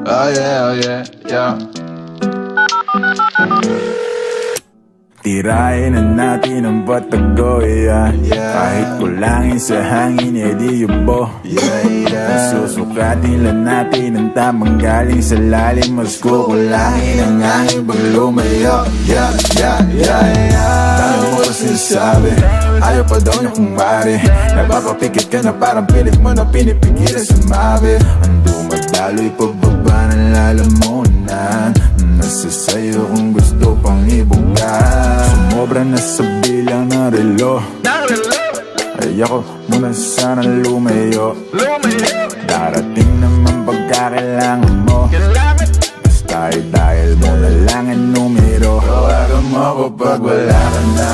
Oh yeah, oh yeah, yeah. Tirahin na natin ang batago, yeah. Kahit kulangin sa hangin, edi yubo. Susukatin lang natin ang tamang galing sa lalim. Mas kukulangin ang hangin pag lumayo. Dami mo pa sinasabi, ayaw pa daw niya kung mari. Napapapikit ka na parang pilit mo na pinipigilan sumabi. Ang dumadalo'y pababa ng lalamunan. Nasa sayo kung gusto pang ibuga. Sumobra na sa bilang ng relo. Ayoko muna sana lumayo. Darating naman pagkakailangan mo. Basta dahil mo na lang ang numero. Tawagan mo ako pag wala ka na.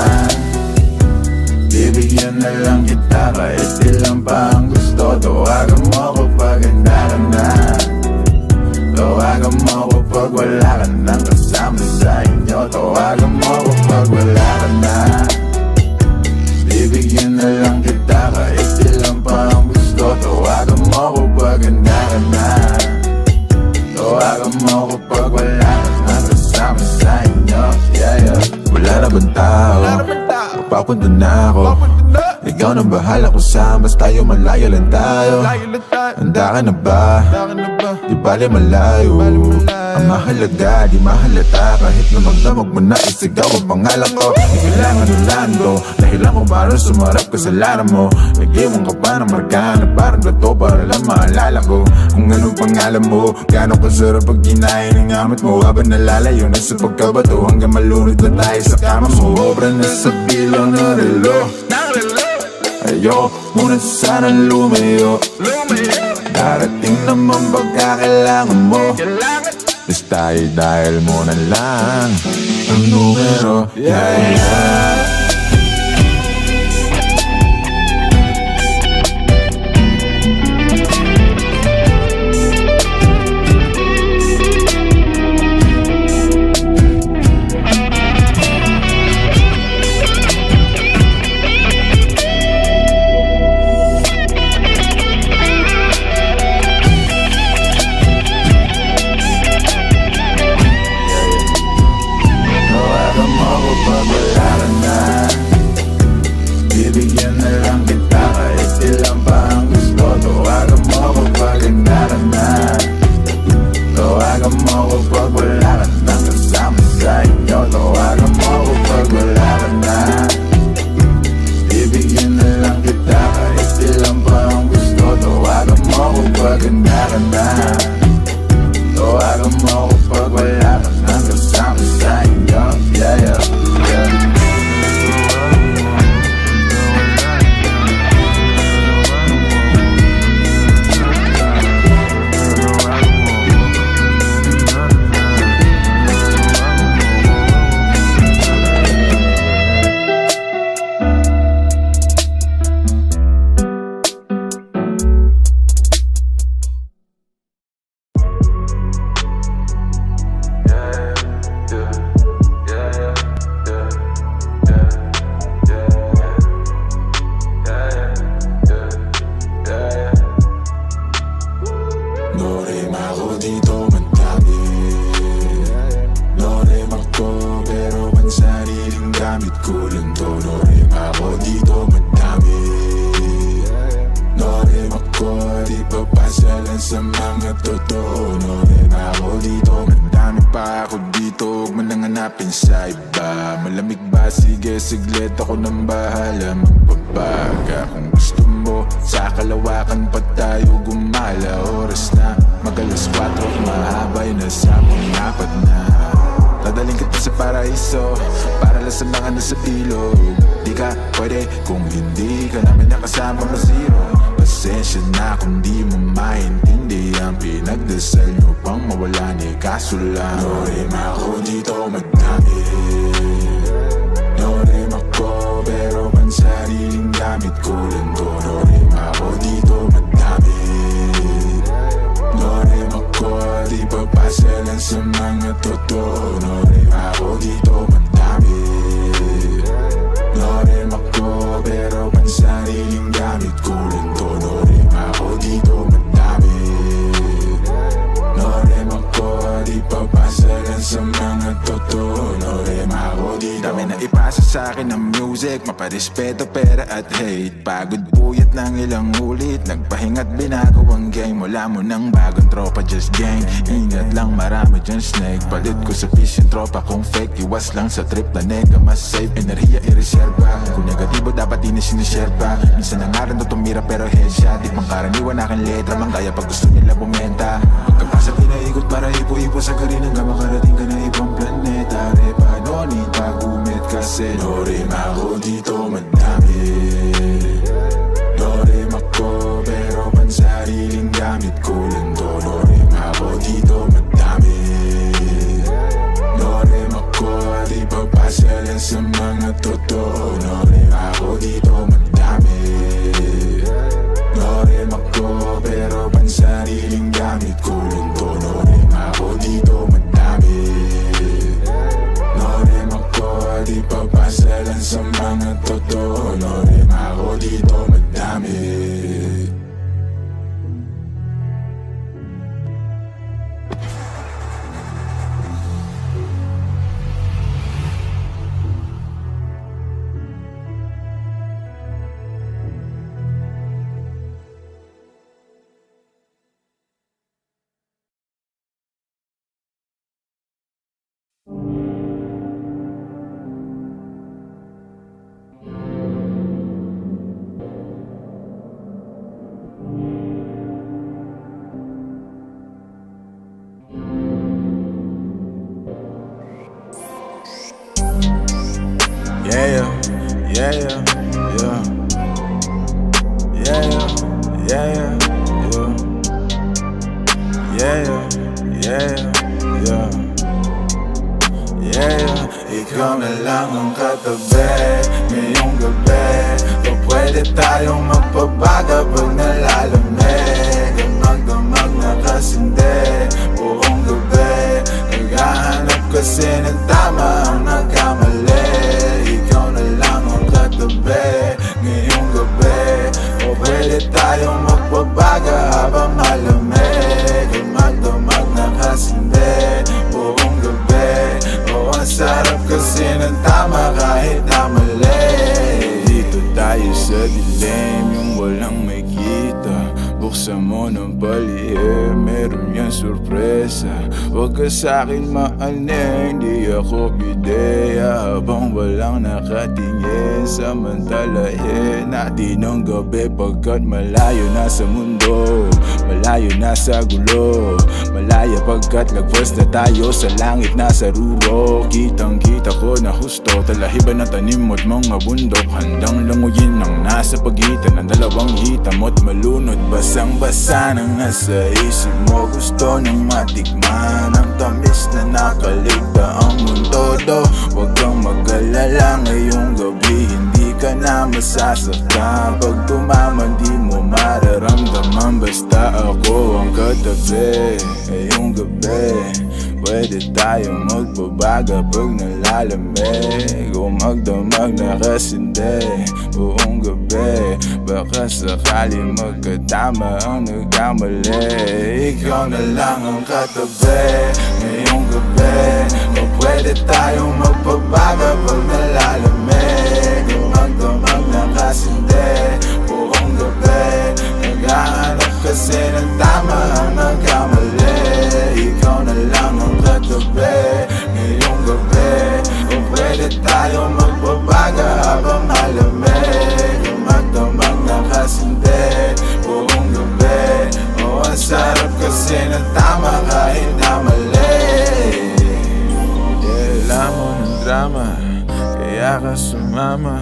Bibigyan na lang kita kahit ilan pa ang gusto. Tawagan mo ako pag handa ka na. Tawagan mo ako pag wala ka nang kasama sa inyo. Tawagan mo ako pag wala ka na. Bibigyan na lang kita kahit ilan pa ang gusto. Tawagan mo ako pag handa ka na. Tawagan mo ako pag wala ka nang kasama sa inyo. Wala na bang tao? Papunta na ako. Ikaw nang bahala kung saan, basta tayo malayo lang tayo. Handa ka na ba? Di bali malayo. Ang mahalaga, di mahalata. Kahit namag-damag mo na isigaw ang pangalan ko. Di kailangan ulando, dahilan ko parang sumarap kasalanan mo. Nag-iwan ka pa ng markana, parang gato para lang maalala ko. Kung anong pangalan mo, gano'ng kasarap pag kinain ng amat mo. Habang nalalayo na sa pagkabato, hanggang malunod na tayo sa kama mo. Sobra na sa bilang ng relo. Ayoko muna sana lumayo. Darating naman pagkakailangan mo. Basta dahil mo na lang ang numero. Bibigyan na lang kita kahit ilan pa ang gusto. Tawagan mo ako pag handa ka na. Tawagan mo ako pag wala ka nang kasama sa inyo. Tawagan mo ako pag wala ka na. Bibigyan na lang kita kahit ilan pa ang gusto. Tawagan mo ako pag handa ka na. Tawagan mo ako pag wala ka nang kasama sa inyo. Sa mga totoo, no rin ako dito. Madami pa ako dito, huwag mo nang hanapin sa iba. Malamig ba? Sige, siglit ako nang bahala magbabaga. Kung gusto mo, sa kalawakan pa tayo gumala. Oras na, mag-alas 4, mahabay na sa pang-apat na. Dadaling kita sa paraiso, para lang sa mga nasa ilog. Di ka pwede kung hindi ka namin nakasama ma-zero. Pasensya na kung di mo maintindihan. Pinagdasal nyo pang mawala ni kaso lang. No rin ako dito magdami. No rin ako pero ang sariling gamit ko lang to. No rin ako dito magdami. No rin ako di papasa lang sa mga totoo. No rin ako dito magdami. No rin ako pero ang sariling gamit ko lang to. No rin ako dito magdami. No rin totoo, no rima ako dito. Dami na ipasa sa'kin ng music, maparespeto, pera at hate. Pagod puyat ng ilang ulit, nagpahinga't binago ang game. Wala mo ng bagong tropa, just gang. Ingat lang, marami dyan snake. Palit ko sa fish yung tropa kung fake. Iwas lang sa trip na nega, mas safe. Enerhiya i-reserva, kung negatibo dapat sinishare pa. Minsan na nga rin to tumira pero headshot. Di pang karaniwan aking letra, manggaya pag gusto nila bumenta. Pagkapasa pinaikot para ipo-ipo sa garin hanggang makarating ka na ibang planeta. Repa, no need pag-umit kasi no rima ako dito madami. No rima ko pero pansariling gamit ko lang to. No rima ako dito madami. No rima ko at ipagpasalan sa mga totoo. No rima ako dito madami. No rima ko pero pansariling gamit ko lang to. No rima ako dito madami. No rima ko at ipagpasalan sa mga totoo. No rima ako dito madami. Ikaw na lang ang katabi ngayong gabi. O pwede tayong magpabaga pag nalalamig. Magdamag na kasindi buong gabi. Naghahanap kasi ng tama ang nagkamali. Ikaw na lang ang katabi ngayong gabi. O pwede tayong magpabaga habang malamig. Magdamag na kasindi buong gabi. O ang sarap kasi ng tama kahit na mali. Dito tayo sa dilim, yung walang may kita. Buksan mo ng palihim, meron yan sorpresa. Huwag ka sa'kin maaning, di ako bideya. Habang walang nakatingin, samantalahin natin ang gabi. Pagkat malayo na sa mundo, malayo na sa gulo. Malaya pagkat lagpas na tayo sa langit na sa ruro. Kitang kita ko na husto, talahiban ng tanim mo't mga bundok. Handang languyin ang nasa pagitan ng dalawang hitam mo't malunod. Basang-basa nang nasa isip mo, gusto nang matikman ang tamis na nakaligta ang mundo do. Huwag kang mag-alala ngayong gabi, hindi ka na masasaktan. Pag tumaman di mo mararamdaman, basta ako ang katabi ngayong gabi. Pwede tayong magbabaga pag nalalamig. O magdamag na kasindi buong gabi. Baka sakali magkatama ang nagkamali. Ikaw na lang ang katabi ngayong gabi. O pwede tayong magbabaga pag nalalamig. O magdamag na kasindi buong gabi. Naghahanap kasi ng tama ang nagkamali. Ikaw na lang ang katabi ngayong gabi. O pwede tayong magbabaga habang malamig. O magdamag na kasindi buong gabi. O ang sarap kasi ng tama kahit na mali. Alam mo ng drama, kaya ka sumama.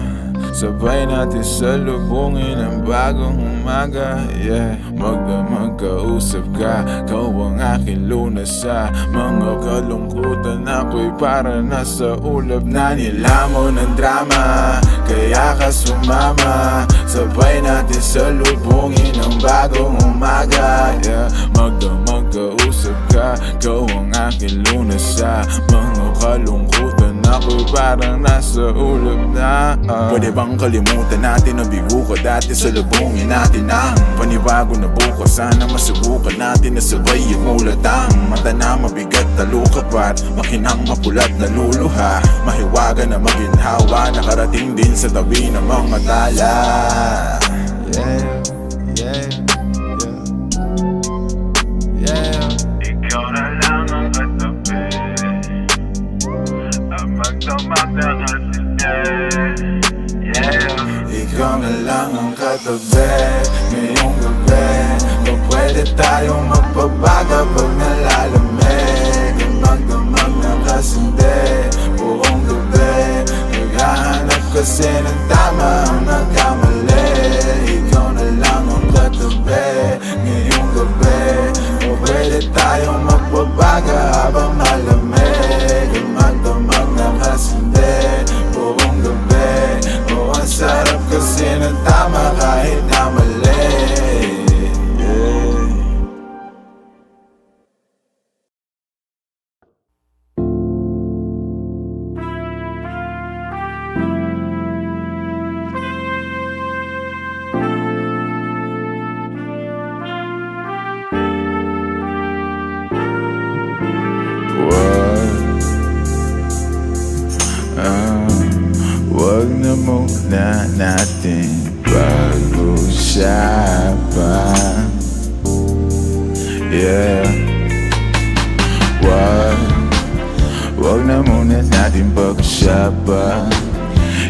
Sabay natin salubungin ang bagong umaga. Yeah, magkausap ka, kau ang aking lunas sa mga kalungkutan. Ako'y para nasa ulap na nilamon ng drama. Kaya ka sumama, sabay natin salubungin ang bagong umaga. Yeah, magkausap Ikaw ang aking lunas sa mga kalungkutan. Ako'y parang nasa ulap na Pwede bang kalimutan natin na bigo ka dati? Salubungin natin ang panibago na bukas. Sana masubukan natin na sabay yung ulatang mata na mabigat na lukapat, makinang mapulat na luluha, mahiwaga na maginhawa, nakarating din sa tabi ng mga tala. Ikaw na lang ang katabi, ang magdamag na kasinde. Ikaw na lang ang katabi ngayong gabi. Kung pwede tayong magpabaga pag nalalamig, ang magdamag na kasinde buong gabi. Naghahanap kasi ng tama ang nagkamali. Ikaw na lang ang katabi ngayong gabi. Kung pwede tayong magpabaga habang malamig, ang magdamag na kasinde buong gabi. Ang sarap kasi ng tama kahit na mali. Wag na muna natin pag-usapan. Wag na muna natin pag-usapan.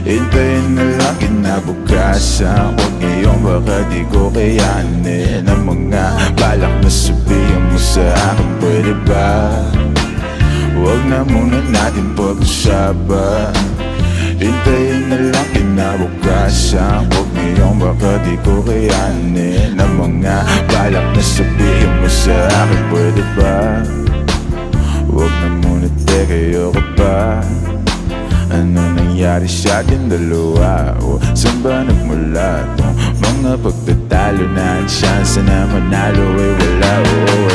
Hintayin na lang kinabukasan. Huwag ngayon baka di ko kayanin ang mga balak na sabihin mo sa akin. Pwede ba? Wag na muna natin pag-usapan. Hintayin na lang kinabukasan. Huwag ngayon baka di ko kayanin ang mga balak na sabihin mo sa akin. Pwede ba? Huwag na muna, teka, ayoko pa. Ano nangyari sa ating dalawa? O saan ba nagmula tong mga pagtatalo na ang chance na manalo ay wala?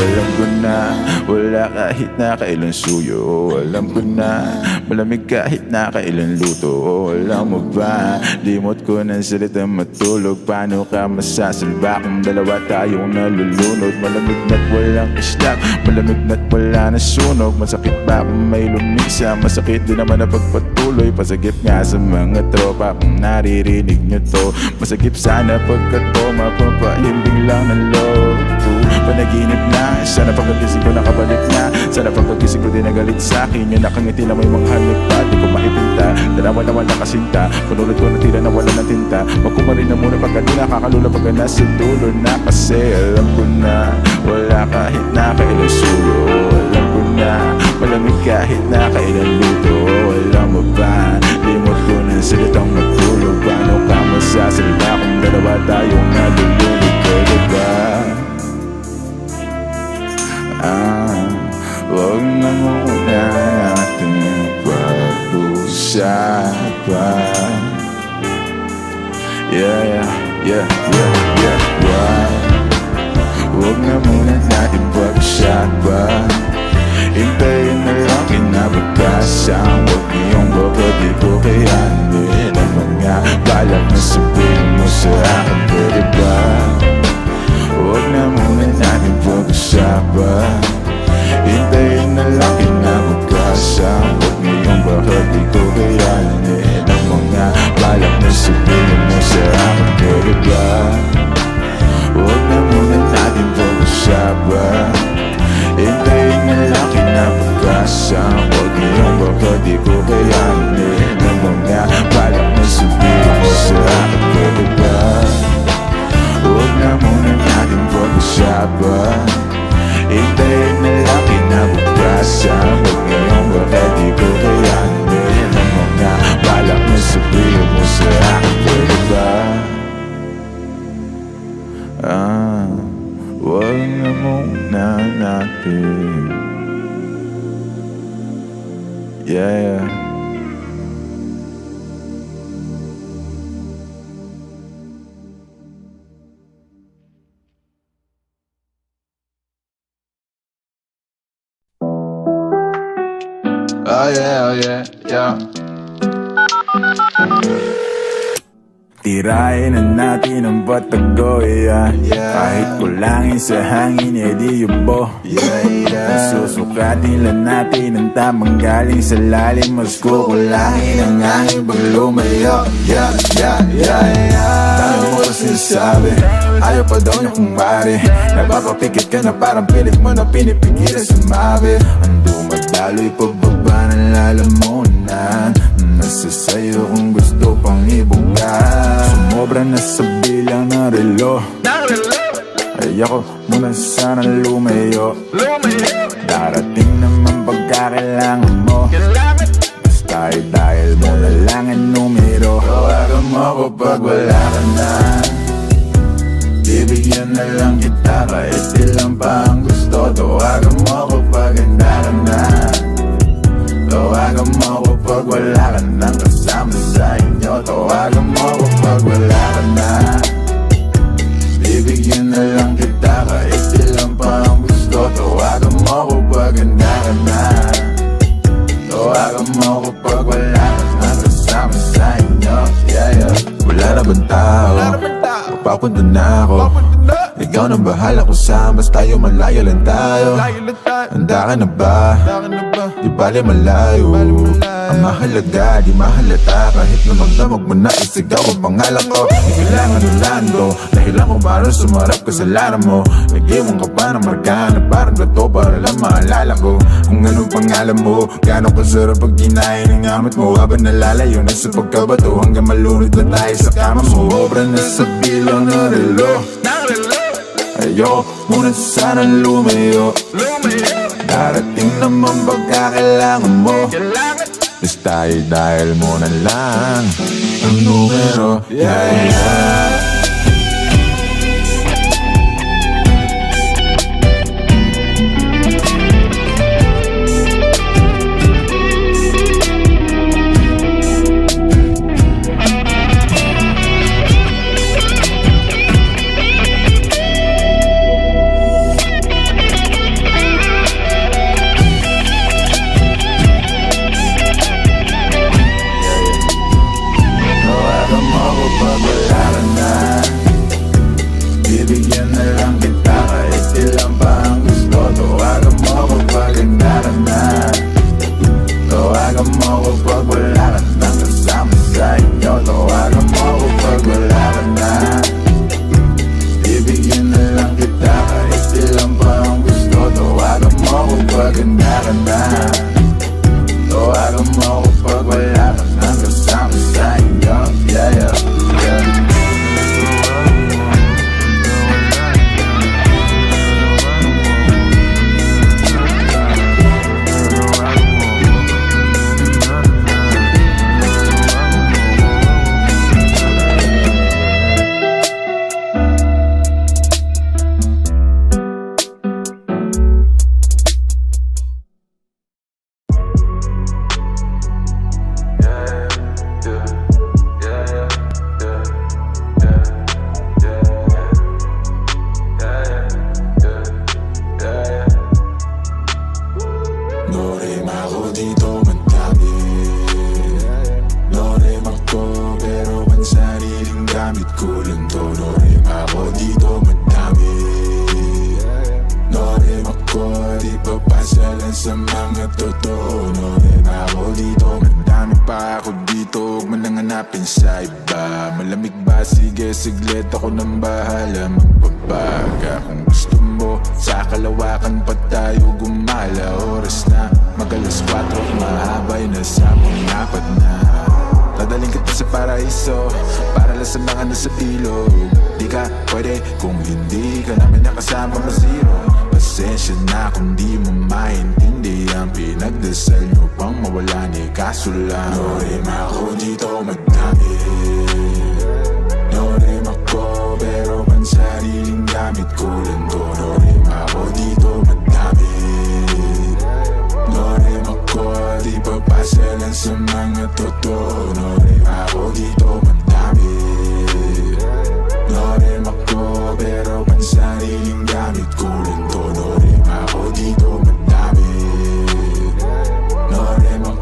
Alam ko na wala kahit na kailan suyo. Alam ko na malamig kahit na kailan luto. Alam mo ba, limot ko ng salita matulog. Paano ka masasalba kung dalawa tayong nalulunod? Malamig na't walang islap, malamig na't wala na sunog. Masakit ba kung may lumisa? Masakit din naman na pagpatuloy. Pasagip nga sa mga tropa kung naririnig nyo to. Masagip sana pagkat to mapapahimbing lang ng loob ko. Panaginip na, sana pagkagising ko nakabalik na. Sana pagkagising ko din nagalit sa'kin. Yung nakangiti na may mga hanip pa, di ko maipinta. Dalawa naman nakasinta, panulad ko na tila na wala ng tinta. Magkumarin na muna pagka di nakakalula pagka nasa dulo na. Kasi alam ko na wala kahit na kailan suyo. Alam ko na malamig kahit na kailan luto. Alam mo ba, limot ko ng salitang matulog. Paano ka masasalita kung dalawa tayong nalulunod? Pwede ba? Huwag na muna natin pag-usapan. Huwag na muna natin pag-usapan. Hintayin na lang kinabukasan. Huwag ngayong baka di ko kayanin ang mga balak na sabihin mo sa akin. Pwede ba? Huwag na muna natin pag-usapan. Hintayin na lang kinabukasan. Huwag ngayong baka di ko kayanin ang mga balak na sabihin mo sa akin. Pwede ba? Huwag na muna natin pag-usapan. Hintayin na lang kinabukasan. Huwag ngayong baka di ko kayanin ang mga balak na sabihin mo sa akin. Pwede ba? Huwag na muna natin pag-usapan. Hintayin na lang kinabukasan. Huwag ngayong baka di ko kayanin ang mga balak na sabihin mo sa akin. Pwede ba? Huwag na muna natin Oh yeah, oh yeah, yeah. Tirahin na natin ang batago, yeah. Kahit kulangin sa hangin, edi yubo, susukatin lang natin ang tamang galing sa lalim. Mas kukulangin ang hangin pag lumayo, dami mo pa sinasabi, ayaw pa daw niya kung pare. Napapapikit ka na parang pilit mo na pinipigilan sumabi. Ang dumadalo'y pababa ng lalamunan. Nasa sayo kung gusto pang ibuga. Sumobra na sa bilang ng relo. Ayoko muna sana lumayo. Darating naman pagkakailangan mo. Basta dahil mo na lang ang numero. Tawagan mo ako pag wala ka na. Bibigyan na lang kita kahit ilang pa ang gusto. Tawagan mo ako pag handa ka na. Tawagan mo ako pag wala ka nang kasama sa inyo. Tawagan mo ako pag wala ka na. Bibigyan na lang kita kahit ilang pa ang gusto. Tawagan mo ako pag handa ka na. Tawagan mo ako pag wala ka nang kasama sa inyo. Wala na bang tao? Papunta na ako. Ikaw nang bahala kung saan, basta tayo malayo lang tayo. Handa ka na ba? Di bali malayo. Ang mahalaga, di mahalata. Kahit na magdamag mo na isigaw ang pangalan ko. Di kailangan ulan ko, dahilan ko para sumarap ka sa lara mo. Nag-iwan ka pa ng marka na parang gato para lang maalala ko kung anong pangalan mo. Gano'ng kasarap pag kinain ng gamit mo. Habang nalalayo na sa pagkabato hanggang malunod na tayo sa kama mo. Sobra na sa bilang ng relo. Ayoko muna sana lumayo. Darating naman pagkakailangan mo. Basta dahil mo na lang ang numero. Sa mga totoo, no rin ako dito. Madami pa ako dito, huwag mo nang hanapin sa iba. Malamig ba? Sige, siglit ako nang bahala magbabaga. Kung gusto mo, sa kalawakan pa tayo gumala. Oras na, mag-alas 4, mahabay na sa pang-apat na. Dadaling kita sa paraiso, para lang sa mga nasa ilog. Di ka pwede kung hindi ka namin nakasama ma-zero. Pasensya na kung di mo maintindihan. Pinagdasal nyo pang mawala ni kaso lang. No rin ako dito magdami. No rin ako pero ang sariling gamit ko lang to. No rin ako dito magdami. No rin ako di papasa lang sa mga totoo. No rin ako dito magdami. No rin ako pero ang sariling gamit ko lang to. No rin ako dito magdami. No rin ako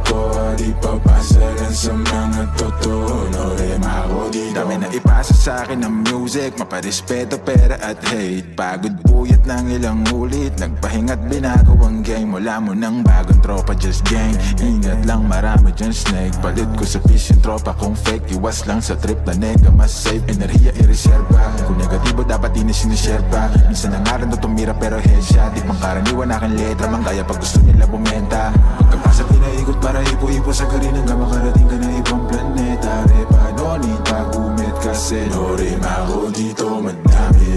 sa'kin ang music, maparespeto, pera at hate. Pagod puyat ng ilang ulit, nagpahinga't binago ang game. Wala mo ng bagong tropa, just gang. Ingat lang, marami dyan snake. Palit ko sa fish yung tropa kung fake. Iwas lang sa trip na nega, mas safe. Enerhiya i-reserva, kung negatibo dapat sinishare pa. Minsan na nga rin to tumira pero headshot. Di pang karaniwan aking letra, manggaya pag gusto nila bumenta. Pagkapasa pinaikot para ipo-ipo sa garin hanggang makarating ka na ibang planeta. Repa, no need pag-umit kasi Dorem ako dito madami.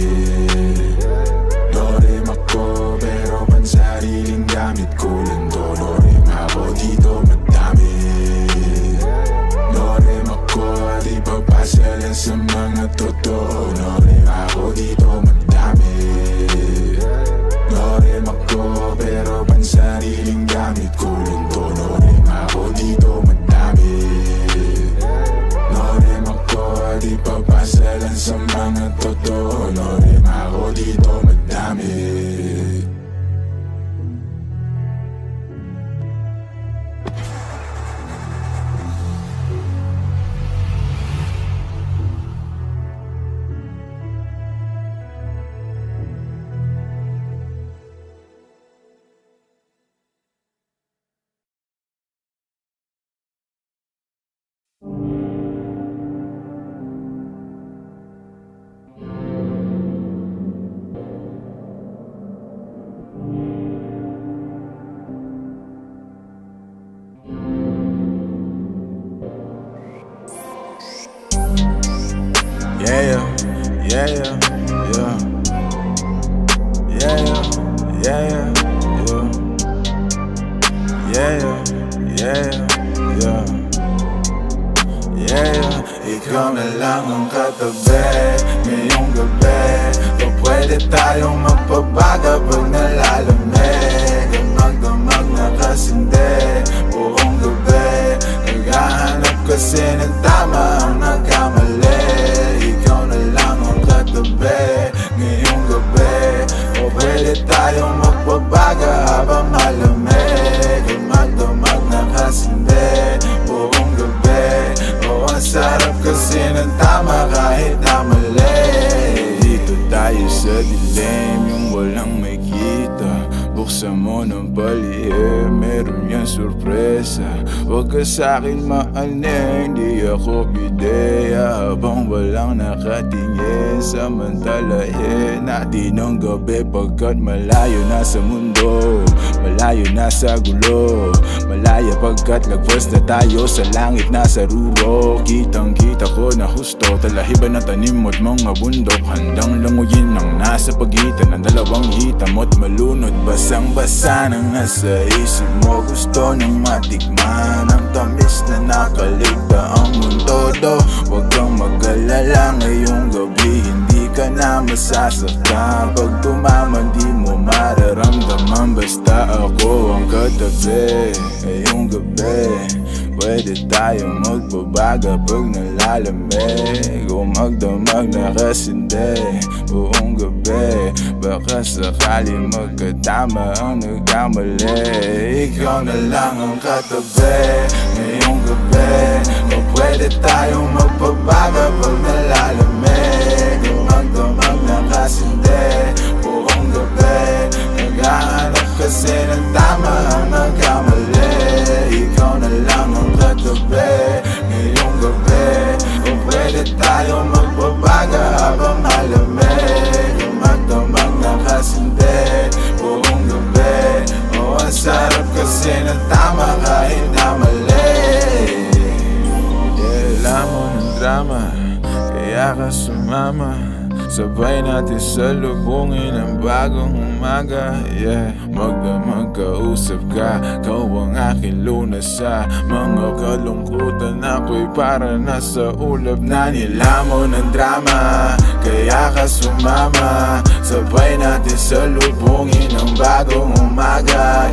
Dorem ako pero pansariling gamit ko lang to. Dorem ako dito madami. Dorem ako at ipagpasalan sa mga totoo. Dorem ako dito madami. Dorem ako pero pansariling gamit ko lang to. Dorem ako dito madami. Dorem ako at ipagpasalan sa mga totoo. Dorem ako dito madami. Ikaw na lang ang katabi ngayong gabi. O pwede tayong magpabaga pag nalalamig. Damag-damag na kasindi buong gabi. Naghahanap kasi ng tama ang nagkamali. Ikaw na lang ang katabi ngayong gabi. O pwede tayong magpabaga habang malamig. Damag-damag na kasindi buong gabi. O ang sarap kasi ng tama kahit na mali. Dito tayo sa dilim, yung walang may kita. Buksan mo ng palihim, meron yan sorpresa. Huwag ka sa'kin maaning, di ako bideya. Habang walang nakatingin, samantalahin natin ang gabi. Pagkat malayo na sa mundo, malayo na sa gulo. Malaya pagkat lagpas na tayo sa langit na sa ruro. Kitang kita ko na husto, talahiban ng tanim at mga bundok. Handang languyin ang nasa pagitan ng dalawang hitam at malunod. Basang-basa nang nasa isip mo, gusto nang matikman ang tamis na nakaligta ang mundo do. Huwag kang mag-alala ngayong gabi, hindi ka na masasaktan. Pag tumaman di mo mararamdaman, basta ako ang katabi. Ngayong gabi, pwede tayong magbabaga pag nalalamig. O magdamag na kasindi buong gabi. Baka sakali magkatama ang nagkamali. Ikaw na lang ang katabi ngayong gabi. O pwede tayong magbabaga pag nalalamig. O magdamag na kasindi buong gabi. Naghahanap kasi ng tama ang nagkamali. Ikaw na lang ang katabi ngayong gabi. O pwede tayong magbabaga habang malamig. O magdamag na kasindi buong gabi. O ang sarap kasi ng tama kahit na mali. Alam mo ng drama, kaya ka sumama. Sabay natin salubungin ang bagong umaga. Magkausap ka, kau ang aking lunas sa mga kalungkutan. Ako'y para nasa ulap na nilamon ng drama. Kaya ka sumama, sabay natin salubungin ang bagong umaga.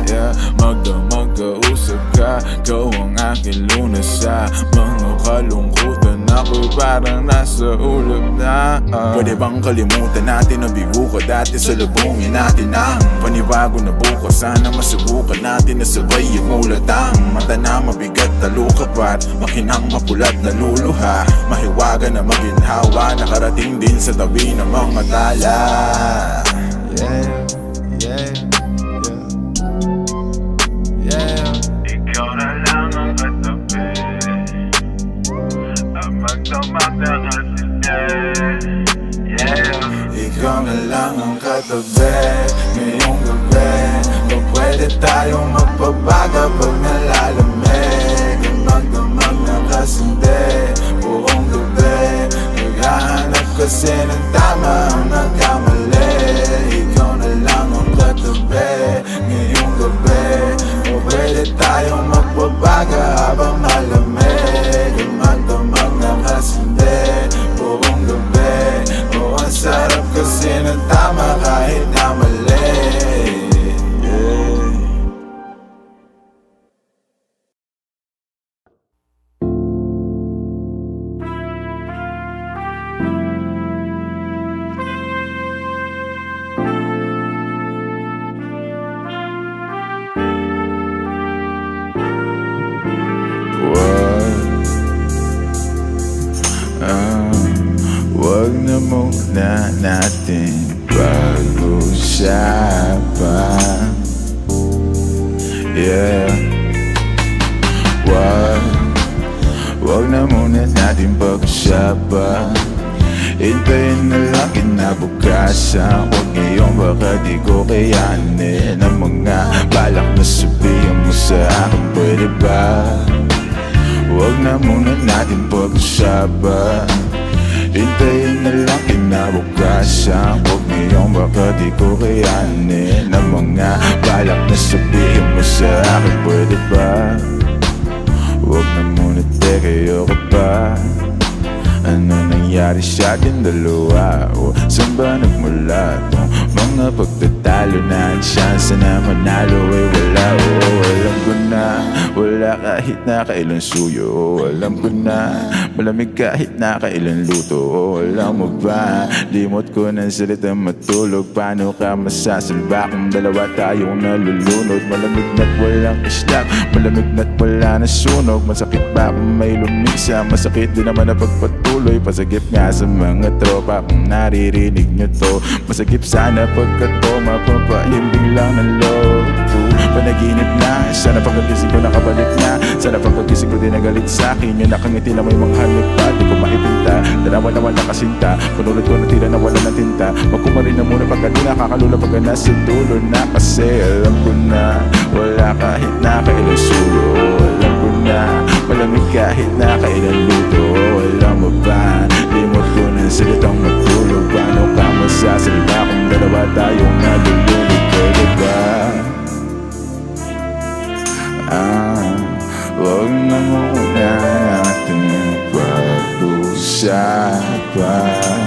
Magkausap ka, kau ang aking lunas sa mga kalungkutan. Ako'y parang nasa ulap na. Pwede bang kalimutan natin ang bigo ko dati? Salubungin natin ang panibag bago na bukas. Sana masubukan natin na sabay umulat ang mata na mabigat na lukapat, makinang mapulat na luluha, mahiwaga na maginhawa, nakarating din sa tabi ng mga tala. Ikaw na lang ang katabi, ang magdamag na kasinde. Ikaw na lang ang katabi ngayong gabi. Kung pwede tayong magpabaga pag nalalamig, ang magdamag na kasinde buong gabi. Naghahanap kasi ng tama ang nagkamali. Ikaw na lang ang katabi ngayong gabi. Kung pwede tayong magpabaga habang malamig, ang magdamag na kasinde buong gabi. Ang sarap kasi ng tama kahit na mali. Wag na muna natin pag-usapan. Wag na muna natin pag-usapan. Hintayin na lang kinabukasan. Huwag ngayon baka di ko kayanin ang mga balak na sabihin mo sa akin, pwede ba? Wag na muna natin pag-usapan. Hintayin na lang kinabukasan. Huwag ngayon baka di ko kayanin ang mga balak na sabihin mo sa akin, pwede ba? Huwag na muna, teka, ayoko pa. Ano nangyari sa ating dalawa? Saan ba nagmula tong mga pagtatalo na ang chance na manalo ay wala? Alam ko na wala kahit na kailan suyo. Alam ko na malamig kahit na kailan luto. Alam mo ba, limot ko ng salita matulog. Paano ka masasalba kung dalawa tayong nalulunod? Malamig na't walang islap, malamig na't wala na sunog. Masakit ba kung may lumisa? Masakit din naman na pagpatuloy. Pasagip nga sa mga tropa kung naririnig nyo to. Masagip sana pagkat to mapapahimbing lang ng loob ko. Panaginip na, sana pagkagising ko nakabalik na. Sana pagkagising ko din nagalit sa'kin. Yung nakangiti na may mga hanip pa, di ko maipinta. Dalawa-naman nakasinta, panulad ko na tila na wala ng tinta. Magkumarin na muna pagka di nakakalula pagka nasa dulo na. Kasi alam ko na wala kahit na kailan sulo. Alam ko na malamig kahit na kailan luto. Alam mo ba, limot ko ng salitang matulog. Paano ka masasalita kung dalawa tayong nalulunod, pwede ba? Huwag na muna natin pag-usapan.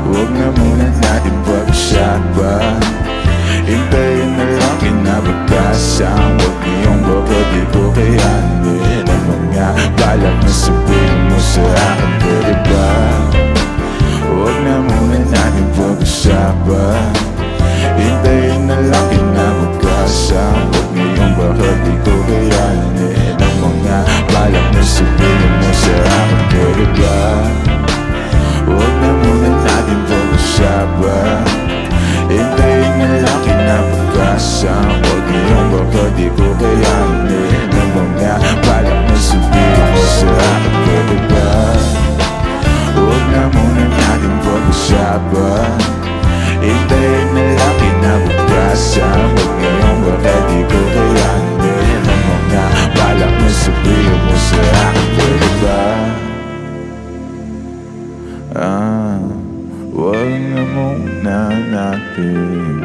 Huwag na muna natin pag-usapan. Hintayin na lang kinabukasan. Huwag ngayong baka di ko kayanin ang mga balak na sabihin mo sa akin, pwede ba? Huwag na muna natin pag-usapan. Hintayin na lang kinabukasan. Huwag ngayong baka di ko kayanin ang mga balak na sabihin mo sa akin, pwede ba? Huwag na muna natin pag-usapan. Hintayin na lang kinabukasan. Huwag ngayong baka di ko kayanin ang mga balak na sabihin mo sa akin, pwede ba? Huwag na muna natin pag-usapan. Hintayin na lang kinabukasan. Huwag ngayong baka di ko kayanin ang mga balak na sabihin mo sa akin, pwede ba? Huwag na muna natin.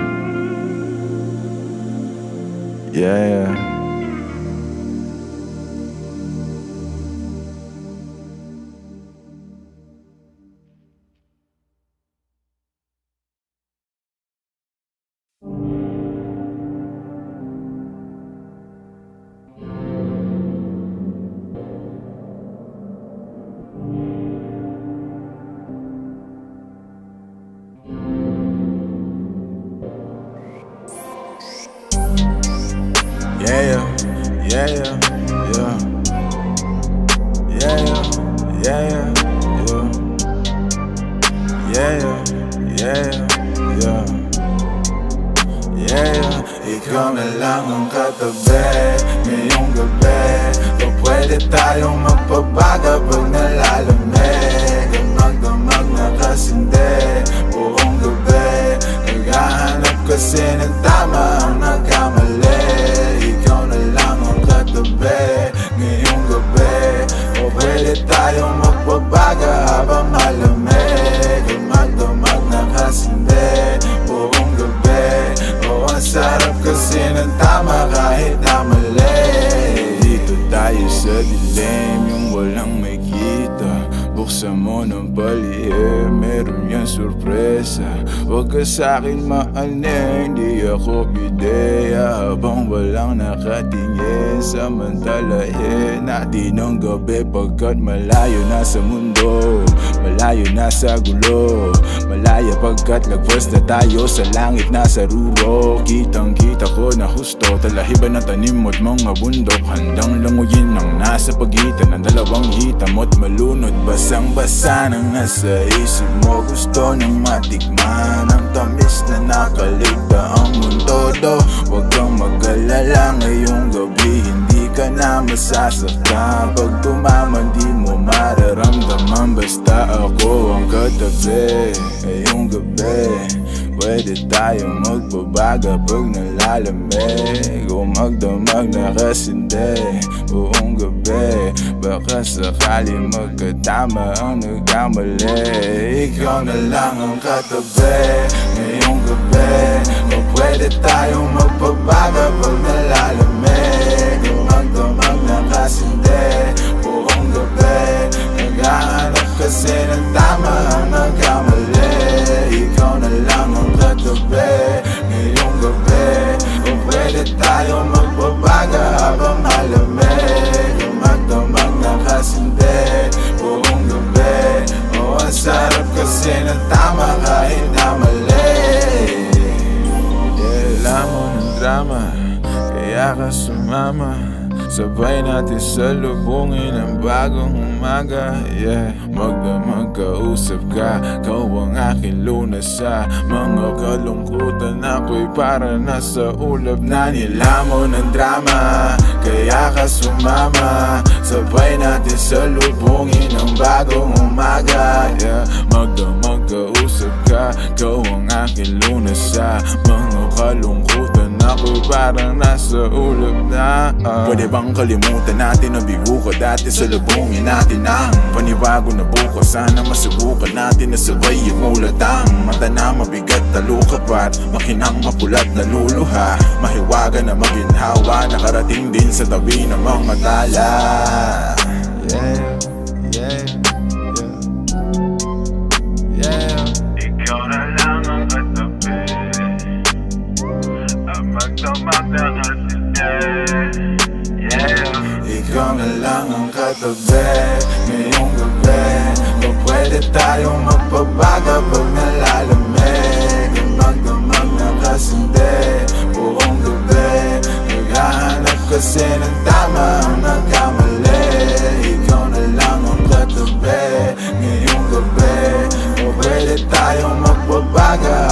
Ikaw na lang ang katabi ngayong gabi. O pwede tayong magpabaga pag nalalamig. Ang magdamag na kasindi buong gabi. Naghahanap kasi ng tama ang nagkamali. Ikaw na lang ang katabi ngayong gabi. O pwede tayong magpabaga habang malamig. Ang magdamag na kasindi buong gabi. Ang sarap kasi ng tama kahit na mali. Dito tayo sa dilim, yung walang may kita. Buksan mo ng palihim, meron yan sorpresa. Huwag ka sa'kin maaning, di ako bideya. Habang walang nakatingin, samantalahin natin ang gabi. Pagkat malayo na sa mundo, malayo na sa gulo. Malaya pagkat lagpas na tayo sa langit na sa ruro. Kitang kita ko na husto, talahiban ng tanim mo't mga bundok. Handang languyin ang nasa pagitan ng dalawang hita mo't malunod. Basang-basa na nga sa isip mo, gusto nang matikman ang tamis na nakaligta ang mundo do. Huwag kang mag-alala ngayong gabi, hindi ka na masasaktan. Pag tumaman di mo mararamdaman, basta ako ang katabi ngayong gabi. Pwede tayong magbabaga pag nalalamig. O magdamag na kasindi buong gabi. Baka sakali magkatama ang nagkamali. Ikaw na lang ang katabi ngayong gabi. O pwede tayong magbabaga pag nalalamig. O magdamag na kasindi buong gabi. Naghahanap kasi ng tama ang nagkamali. Ikaw na lang ang katabi ngayong gabi. O pwede tayong magbabaga habang malamig. O magdamag na kasindi buong gabi. O ang sarap kasi ng tama kahit na mali. Alam mo ng drama, kaya ka sumama. Sabay natin salubungin ang bagong umaga. Magdamag kausap ka, kau ang aking lunas sa mga kalungkutan. Ako'y para nasa ulap na nilamon ng drama. Kaya ka sumama, sabay natin salubungin ang bagong umaga. Magdamag kausap ka, kau ang aking lunas sa mga kalungkutan. Ako'y parang nasa ulap na. Pwede bang kalimutan natin na bigo ko dati? Salubungin natin ang panibago na bukas. Sana masubukan natin na sabay yung ulatang mata na mabigat na lukapat, makinang mapulat na luluha. Mahiwaga na maginhawa, nakarating din sa tabi ng mga tala. Ikaw na lang ang katabi. Ang magdamag na kasindi. Ikaw na lang ang katabi ngayong gabi. O pwede tayong magpabaga pag nalalamig. Ang magdamag na kasindi buong gabi. Naghahanap kasi ng tama ang nagkamali. Ikaw na lang ang katabi ngayong gabi. O pwede tayong magpabaga